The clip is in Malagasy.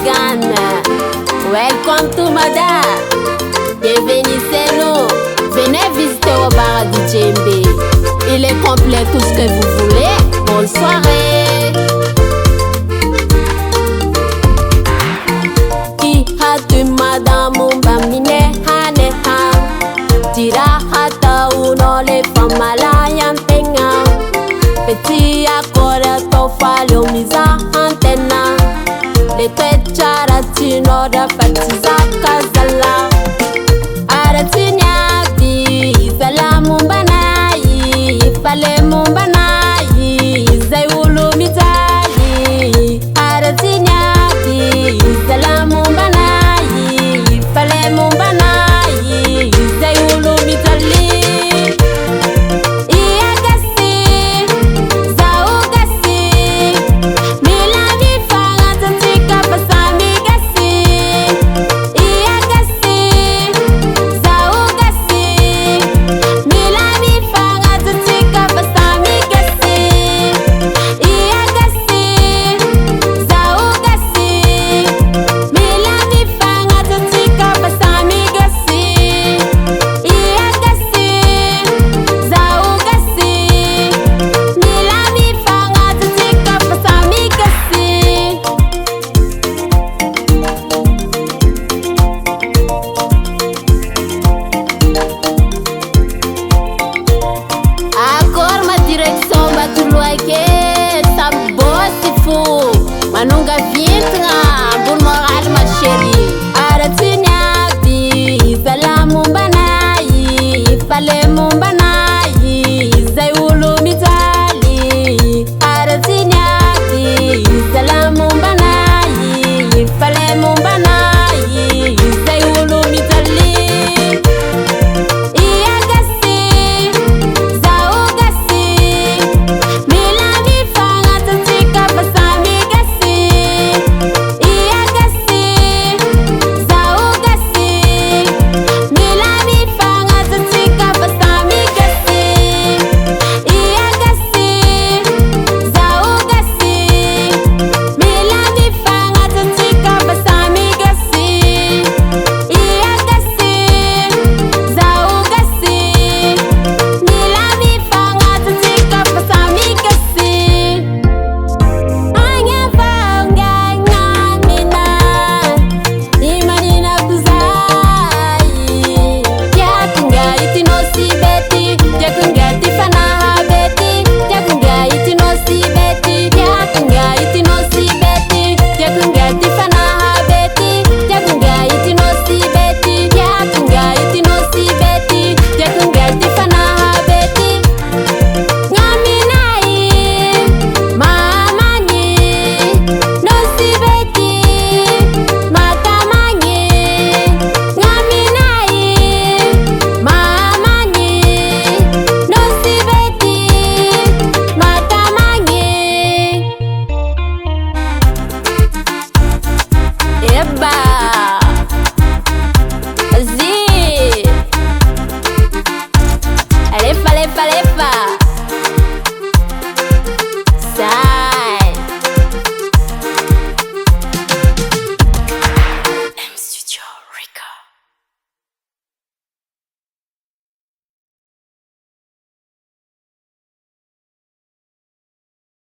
Ghana. Welcome to Mada. Bienvenue chez nous. Venez visiter au bar du Djembe. Il est complet tout ce que vous voulez. Bonne soirée. Ki hatu madamu bamine hane ha. Tira hata unole famalayan tenga. Petit akora tofalo miza antena. Le twechara tino da fatiza kazala. Aratinya di zala mumbanayi. Ifale mumbanayi. Zayulu mitali. Aratinya di zala mumbanayi. Ifale mumbanayi. Zayulu mitali. Like it.